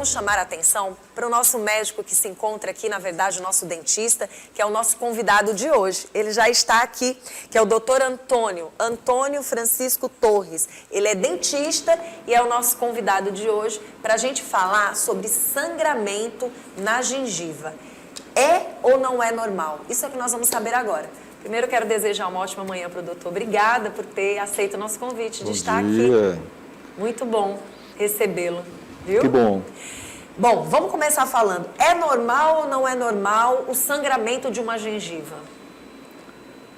vamos chamar a atenção para o nosso médico que se encontra aqui, na verdade, o nosso dentista, que é o nosso convidado de hoje. Ele já está aqui, que é o Dr. Antônio Francisco Torres. Ele é dentista e é o nosso convidado de hoje para a gente falar sobre sangramento na gengiva. É ou não é normal? Isso é o que nós vamos saber agora. Primeiro, eu quero desejar uma ótima manhã para o doutor. Obrigada por ter aceito o nosso convite de estar aqui. Muito bom recebê-lo, viu? Que bom. Bom, vamos começar falando. É normal ou não é normal o sangramento de uma gengiva?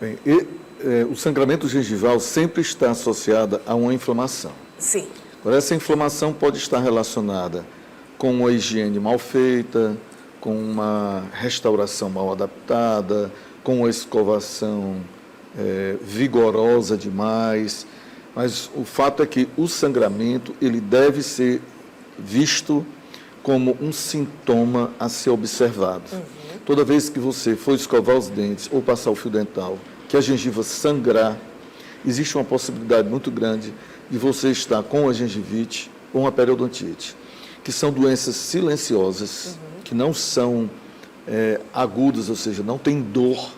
Bem, o sangramento gengival sempre está associado a uma inflamação. Sim. Agora, essa inflamação pode estar relacionada com uma higiene mal feita, com uma restauração mal adaptada, com uma escovação vigorosa demais. Mas o fato é que o sangramento ele deve ser visto como um sintoma a ser observado. Toda vez que você for escovar os dentes ou passar o fio dental, que a gengiva sangrar, existe uma possibilidade muito grande de você estar com a gengivite ou uma periodontite, que são doenças silenciosas, que não são agudas, ou seja, não tem dor,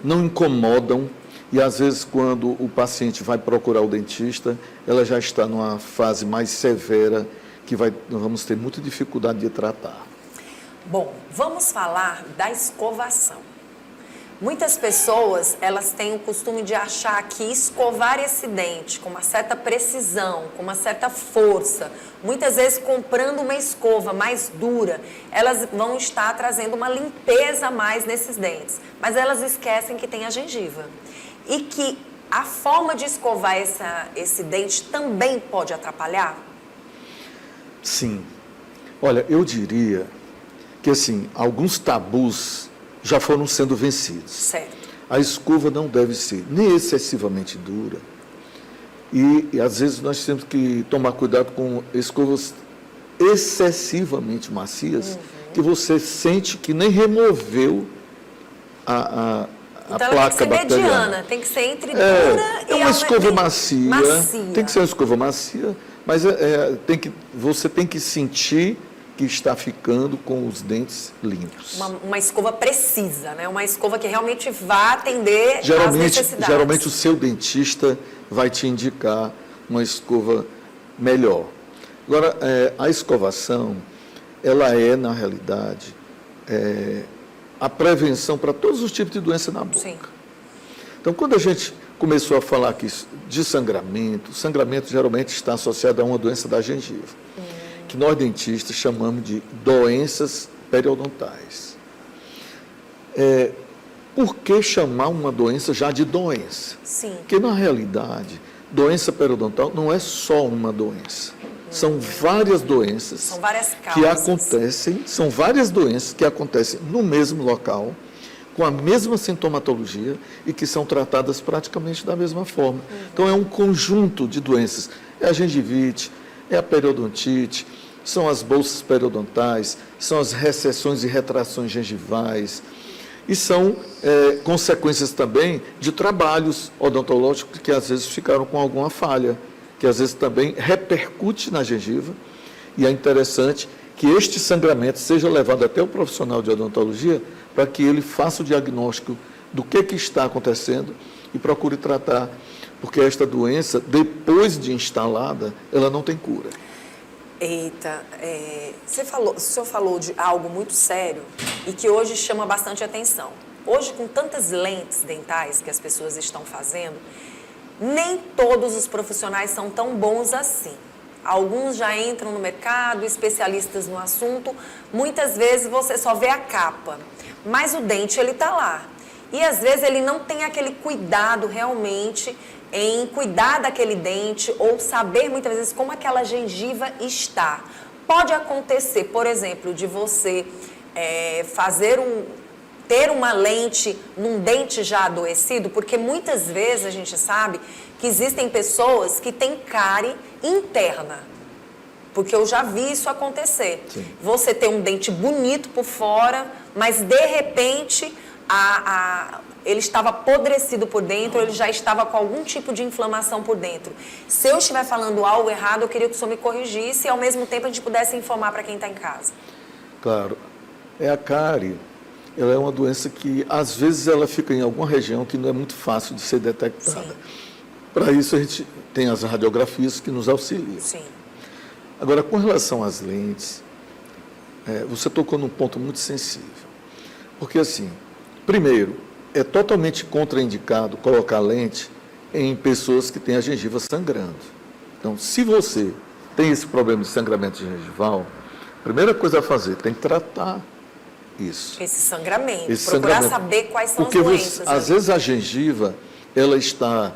não incomodam, e às vezes quando o paciente vai procurar o dentista, ela já está numa fase mais severa, que nós vamos ter muita dificuldade de tratar. Bom, vamos falar da escovação. Muitas pessoas, elas têm o costume de achar que escovar esse dente com uma certa precisão, com uma certa força, muitas vezes comprando uma escova mais dura, elas vão estar trazendo uma limpeza a mais nesses dentes. Mas elas esquecem que tem a gengiva. E que a forma de escovar esse dente também pode atrapalhar? Sim. Olha, eu diria que, assim, alguns tabus já foram sendo vencidos. Certo. A escova não deve ser nem excessivamente dura e às vezes nós temos que tomar cuidado com escovas excessivamente macias, que você sente que nem removeu a então placa ela tem que ser bacteriana. mediana, tem que ser entre dura e uma escova bem macia. Tem que ser uma escova macia, mas você tem que sentir que está ficando com os dentes limpos. Uma escova precisa, né? Uma escova que realmente vá atender às necessidades. Geralmente o seu dentista vai te indicar uma escova melhor. Agora, a escovação, ela é, na realidade, a prevenção para todos os tipos de doença na boca. Sim. Então, quando a gente começou a falar aqui de sangramento, o sangramento geralmente está associado a uma doença da gengiva, que nós dentistas chamamos de doenças periodontais. Por que chamar uma doença já de doença? Sim. Porque, na realidade, doença periodontal não é só uma doença. São várias doenças. São várias causas. Que acontecem, são várias doenças que acontecem no mesmo local, com a mesma sintomatologia e que são tratadas praticamente da mesma forma. Então, é um conjunto de doenças. É a gengivite, é a periodontite, são as bolsas periodontais, são as recessões e retrações gengivais, e são consequências também de trabalhos odontológicos que às vezes ficaram com alguma falha, que às vezes também repercute na gengiva, e é interessante que este sangramento seja levado até o profissional de odontologia para que ele faça o diagnóstico do que está acontecendo e procure tratar, porque esta doença, depois de instalada, ela não tem cura. Eita, o senhor falou de algo muito sério e que hoje chama bastante atenção. Hoje, com tantas lentes dentais que as pessoas estão fazendo, nem todos os profissionais são tão bons assim. Alguns já entram no mercado, especialistas no assunto, muitas vezes você só vê a capa, mas o dente ele está lá. E às vezes ele não tem aquele cuidado realmente em cuidar daquele dente ou saber muitas vezes como aquela gengiva está. Pode acontecer, por exemplo, de você ter uma lente num dente já adoecido, porque muitas vezes a gente sabe que existem pessoas que têm cárie interna, porque eu já vi isso acontecer. Sim. Você tem um dente bonito por fora, mas de repente ele estava apodrecido por dentro, ele já estava com algum tipo de inflamação por dentro. Se eu estiver falando algo errado, eu queria que o senhor me corrigisse e, ao mesmo tempo, a gente pudesse informar para quem está em casa. Claro. A cárie, ela é uma doença que, às vezes, ela fica em alguma região que não é muito fácil de ser detectada. Para isso, a gente tem as radiografias que nos auxiliam. Sim. Agora, com relação às lentes, você tocou num ponto muito sensível. Porque, assim, primeiro, é totalmente contraindicado colocar lente em pessoas que têm a gengiva sangrando. Então, se você tem esse problema de sangramento gengival, a primeira coisa a fazer, tem que tratar isso. Esse sangramento, Esse procurar sangramento. saber quais são Porque as doenças. às vezes a gengiva, ela está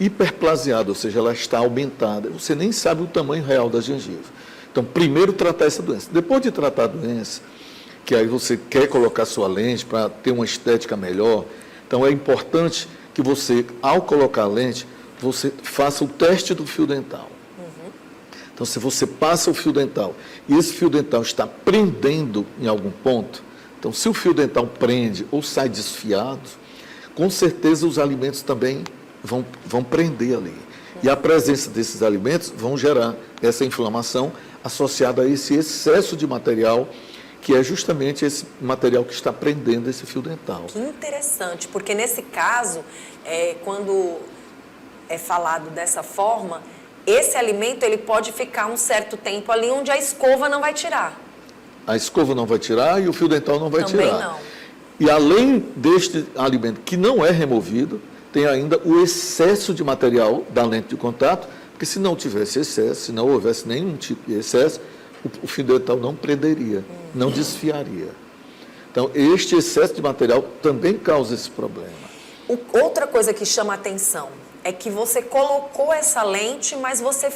hiperplasiada, ou seja, ela está aumentada. Você nem sabe o tamanho real da gengiva. Então, primeiro tratar essa doença. Depois de tratar a doença, que aí você quer colocar sua lente para ter uma estética melhor, então é importante que você, ao colocar a lente, você faça o teste do fio dental. Então, se você passa o fio dental e esse fio dental está prendendo em algum ponto, então, se o fio dental prende ou sai desfiado, com certeza os alimentos também vão prender ali. E a presença desses alimentos vão gerar essa inflamação associada a esse excesso de material, que é justamente esse material que está prendendo esse fio dental. Que interessante, porque nesse caso, quando é falado dessa forma, esse alimento ele pode ficar um certo tempo ali onde a escova não vai tirar. A escova não vai tirar e o fio dental não vai Também tirar. Não. E além deste alimento que não é removido, tem ainda o excesso de material da lente de contato, porque se não tivesse excesso, se não houvesse nenhum tipo de excesso, o fio dental não prenderia, não desfiaria. Então, este excesso de material também causa esse problema. Outra coisa que chama a atenção é que você colocou essa lente, mas você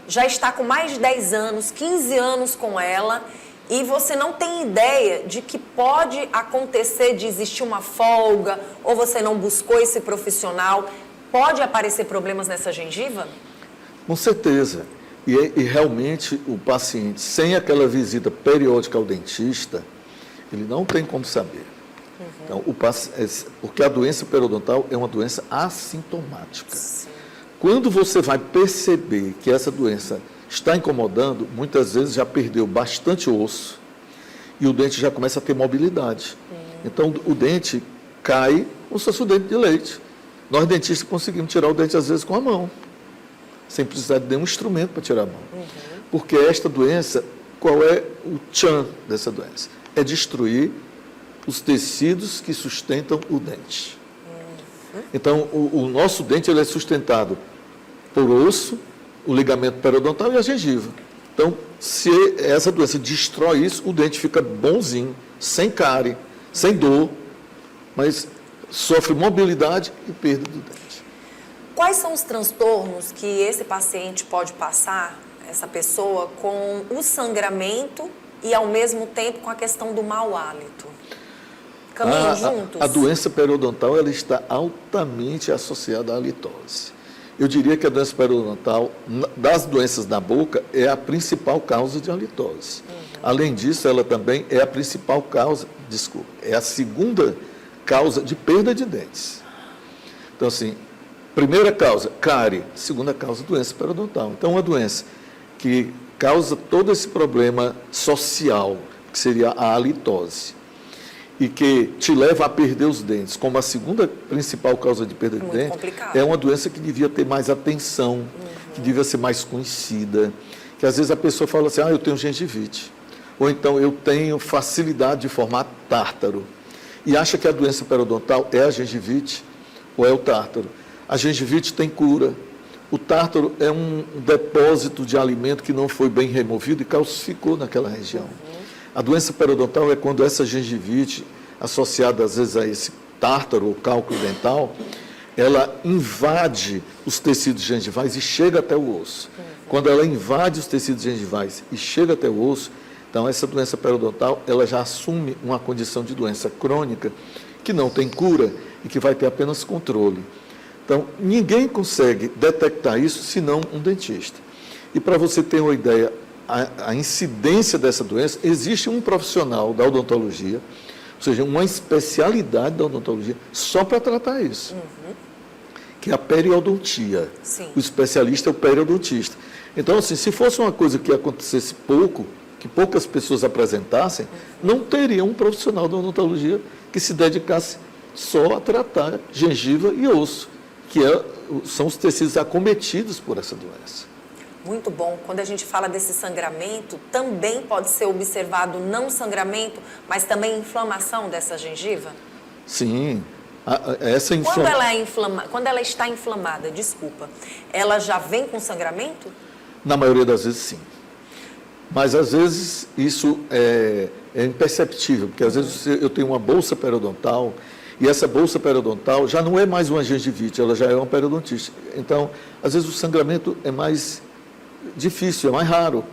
já está com mais de 10 anos, 15 anos com ela, e você não tem ideia de que pode acontecer de existir uma folga, ou você não buscou esse profissional. Pode aparecer problemas nessa gengiva? Com certeza. E realmente o paciente, sem aquela visita periódica ao dentista, ele não tem como saber. Então, porque a doença periodontal é uma doença assintomática. Sim. Quando você vai perceber que essa doença está incomodando, muitas vezes já perdeu bastante osso e o dente já começa a ter mobilidade. Então, o dente cai como se fosse o dente de leite. Nós, dentistas, conseguimos tirar o dente, às vezes, com a mão, sem precisar de nenhum instrumento para tirar a mão. Porque esta doença, qual é o tchan dessa doença? É destruir os tecidos que sustentam o dente. Então, o nosso dente ele é sustentado por osso, o ligamento periodontal e a gengiva. Então, se essa doença destrói isso, o dente fica bonzinho, sem cárie, sem dor, mas sofre mobilidade e perda do dente. Quais são os transtornos que esse paciente pode passar, essa pessoa, com o sangramento e, ao mesmo tempo, com a questão do mau hálito? Caminham juntos? A doença periodontal ela está altamente associada à halitose. Eu diria que a doença periodontal, das doenças da boca, é a principal causa de halitose. Além disso, ela também é a principal causa, é a segunda causa de perda de dentes. Então, assim, primeira causa, cárie. Segunda causa, doença periodontal. Então, uma doença que causa todo esse problema social, que seria a halitose, e que te leva a perder os dentes, como a segunda principal causa de perda de dentes, complicado. É uma doença que devia ter mais atenção, que devia ser mais conhecida, que às vezes a pessoa fala assim, eu tenho gengivite, ou então eu tenho facilidade de formar tártaro, e acha que a doença periodontal é a gengivite ou é o tártaro. A gengivite tem cura, o tártaro é um depósito de alimento que não foi bem removido e calcificou naquela região. A doença periodontal é quando essa gengivite, associada às vezes a esse tártaro ou cálculo dental, ela invade os tecidos gengivais e chega até o osso. Quando ela invade os tecidos gengivais e chega até o osso, então essa doença periodontal ela já assume uma condição de doença crônica que não tem cura e que vai ter apenas controle. Então, ninguém consegue detectar isso senão um dentista. E para você ter uma ideia, a incidência dessa doença, existe um profissional da odontologia, Ou seja, uma especialidade da odontologia só para tratar isso. Que é a periodontia. Sim. O especialista é o periodontista. Então, assim, se fosse uma coisa que acontecesse pouco, que poucas pessoas apresentassem, não teria um profissional da odontologia que se dedicasse só a tratar gengiva e osso, que são os tecidos acometidos por essa doença. Muito bom. Quando a gente fala desse sangramento, também pode ser observado não sangramento, mas também inflamação dessa gengiva? Sim. Quando ela está inflamada, ela já vem com sangramento? Na maioria das vezes, sim. Mas, às vezes, isso é imperceptível, porque, às vezes, eu tenho uma bolsa periodontal e essa bolsa periodontal já não é mais uma gengivite, ela já é uma periodontite. Então, às vezes, o sangramento é mais difícil, é mais raro,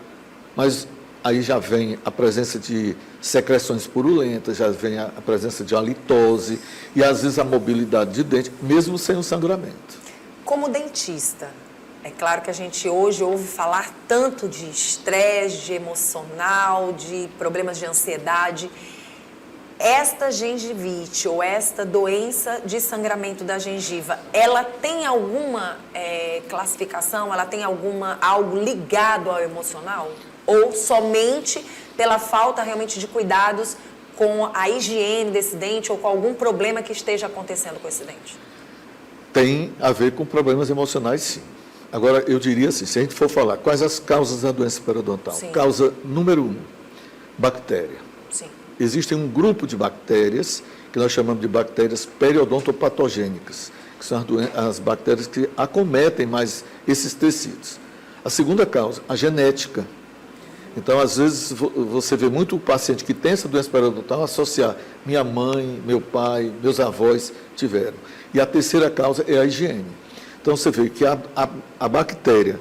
mas aí já vem a presença de secreções purulentas, já vem a presença de halitose e, às vezes, a mobilidade de dente, mesmo sem o sangramento. Como dentista, é claro que a gente hoje ouve falar tanto de estresse, de emocional, de problemas de ansiedade. Esta gengivite ou esta doença de sangramento da gengiva, ela tem alguma classificação? Ela tem algo ligado ao emocional? Ou somente pela falta realmente de cuidados com a higiene desse dente ou com algum problema que esteja acontecendo com esse dente? Tem a ver com problemas emocionais, sim. Agora, eu diria assim, se a gente for falar quais as causas da doença periodontal. Sim. Causa número 1, bactéria. Sim. Existe um grupo de bactérias que nós chamamos de bactérias periodontopatogênicas, que são as bactérias que acometem mais esses tecidos. A segunda causa, a genética. Então, às vezes, você vê muito o paciente que tem essa doença periodontal associar minha mãe, meu pai, meus avós tiveram. E a terceira causa é a higiene. Então, você vê que a bactéria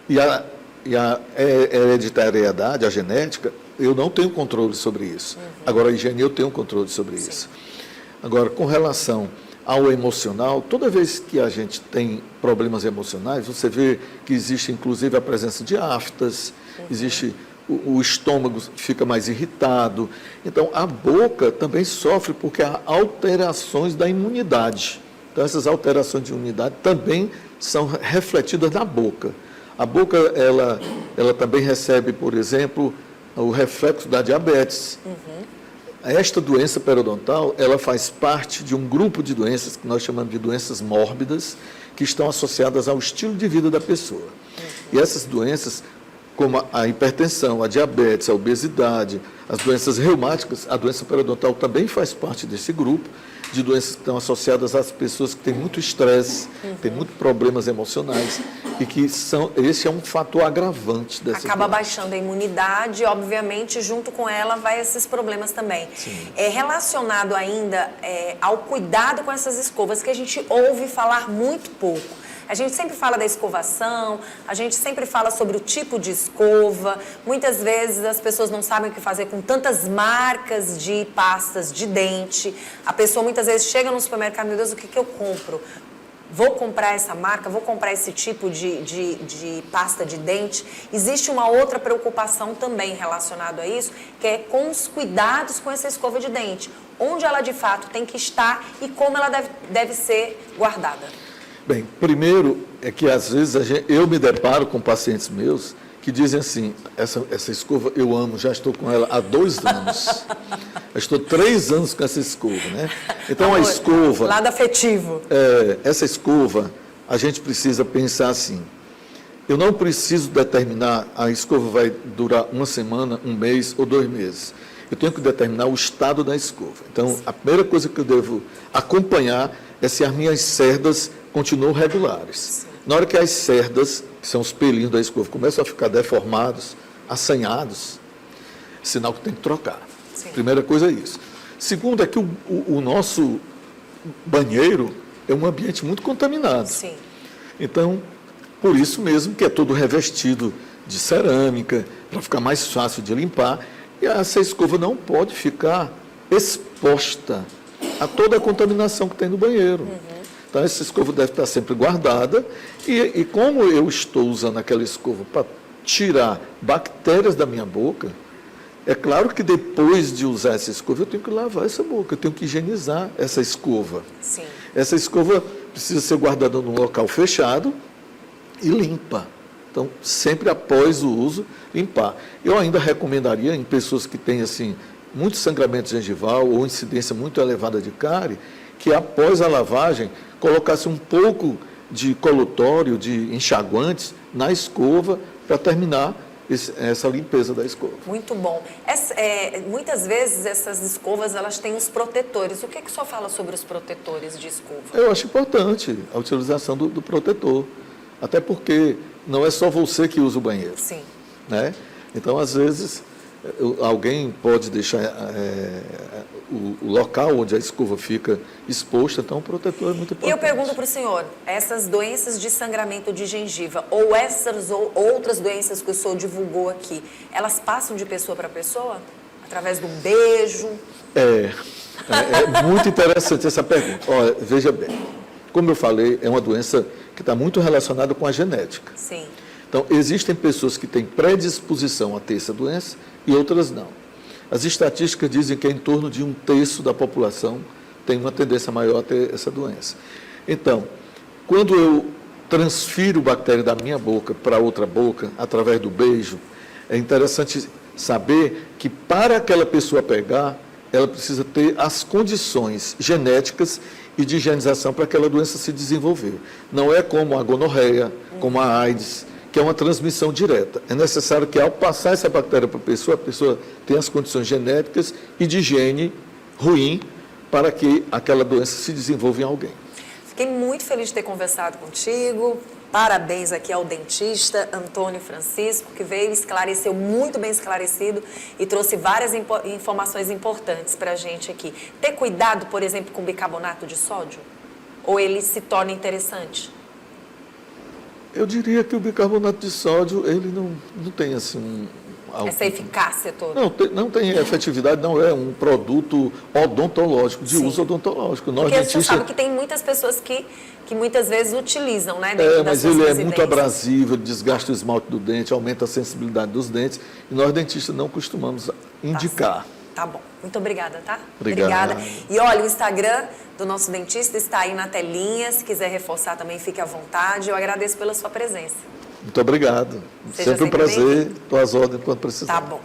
e a hereditariedade, a genética, eu não tenho controle sobre isso. Agora, a higiene, eu tenho controle sobre isso. Agora, com relação ao emocional, toda vez que a gente tem problemas emocionais, você vê que existe, inclusive, a presença de aftas, existe o estômago fica mais irritado. Então, a boca também sofre porque há alterações da imunidade. Então, essas alterações de imunidade também são refletidas na boca. A boca, ela também recebe, por exemplo, o reflexo da diabetes. Esta doença periodontal, ela faz parte de um grupo de doenças que nós chamamos de doenças mórbidas, que estão associadas ao estilo de vida da pessoa. E essas doenças, como a hipertensão, a diabetes, a obesidade, as doenças reumáticas, a doença periodontal também faz parte desse grupo de doenças que estão associadas às pessoas que têm muito estresse, têm muitos problemas emocionais e que esse é um fator agravante dessa Acaba doença. baixando a imunidade, obviamente, junto com ela vai esses problemas também. Sim. É relacionado ainda ao cuidado com essas escovas, que a gente ouve falar muito pouco. A gente sempre fala da escovação, a gente sempre fala sobre o tipo de escova. Muitas vezes as pessoas não sabem o que fazer com tantas marcas de pastas de dente. A pessoa muitas vezes chega no supermercado, meu Deus, o que eu compro? Vou comprar essa marca, vou comprar esse tipo de pasta de dente. Existe uma outra preocupação também relacionada a isso, que é com os cuidados com essa escova de dente. Onde ela de fato tem que estar e como ela deve ser guardada. Bem, primeiro é que às vezes eu me deparo com pacientes meus que dizem assim, essa escova eu amo, já estou com ela há 2 anos. Eu estou 3 anos com essa escova, né? Então a escova... Lado afetivo. Essa escova, a gente precisa pensar assim, eu não preciso determinar a escova vai durar 1 semana, 1 mês ou 2 meses. Eu tenho que determinar o estado da escova. Então, a primeira coisa que eu devo acompanhar é se as minhas cerdas continuam regulares. Sim. Na hora que as cerdas, que são os pelinhos da escova, começam a ficar deformados, assanhados, sinal que tem que trocar. Sim. Primeira coisa é isso. Segundo é que o nosso banheiro é um ambiente muito contaminado. Sim. Então, por isso mesmo que é todo revestido de cerâmica, para ficar mais fácil de limpar, e essa escova não pode ficar exposta a toda a contaminação que tem no banheiro. Então, essa escova deve estar sempre guardada, e como eu estou usando aquela escova para tirar bactérias da minha boca, É claro que depois de usar essa escova, eu tenho que lavar essa boca, eu tenho que higienizar essa escova. Sim. Essa escova precisa ser guardada num local fechado e limpa. Então, sempre após o uso, limpar. Eu ainda recomendaria em pessoas que têm, assim, muito sangramento gengival ou incidência muito elevada de cárie, que após a lavagem, colocasse um pouco de colutório, de enxaguantes, na escova para terminar essa limpeza da escova. Muito bom. Muitas vezes essas escovas, elas têm os protetores. O que o senhor fala sobre os protetores de escova? Eu acho importante a utilização do protetor, até porque não é só você que usa o banheiro. Sim. Né? Então, às vezes, alguém pode deixar o local onde a escova fica exposta, então o protetor é muito importante. E eu pergunto para o senhor, essas doenças de sangramento de gengiva ou essas ou outras doenças que o senhor divulgou aqui, elas passam de pessoa para pessoa? Através do beijo? É muito interessante essa pergunta. Olha, veja bem, como eu falei, é uma doença que está muito relacionada com a genética. Sim. Então, existem pessoas que têm predisposição a ter essa doença e outras não. As estatísticas dizem que em torno de 1/3 da população tem uma tendência maior a ter essa doença. Então, quando eu transfiro bactéria da minha boca para outra boca, através do beijo, é interessante saber que para aquela pessoa pegar, ela precisa ter as condições genéticas e de higienização para aquela doença se desenvolver. Não é como a gonorreia, como a AIDS, que é uma transmissão direta. É necessário que, ao passar essa bactéria para a pessoa tenha as condições genéticas e de higiene ruim para que aquela doença se desenvolva em alguém. Fiquei muito feliz de ter conversado contigo. Parabéns aqui ao dentista Antônio Francisco, que veio, esclareceu, muito bem esclarecido e trouxe várias informações importantes para a gente aqui. Ter cuidado, por exemplo, com bicarbonato de sódio? Ou ele se torna interessante? Eu diria que o bicarbonato de sódio, ele não tem assim essa eficácia toda? Não tem efetividade, não é um produto odontológico, de uso odontológico. Porque você sabe que tem muitas pessoas que muitas vezes utilizam, né? Mas ele é muito abrasivo, desgasta o esmalte do dente, aumenta a sensibilidade dos dentes, e nós dentistas não costumamos indicar. Tá bom. Muito obrigada, tá? Obrigada. E olha, o Instagram do nosso dentista está aí na telinha. Se quiser reforçar também, fique à vontade. Eu agradeço pela sua presença. Muito obrigado. Sempre um prazer. Estou às ordens quando precisar. Tá bom.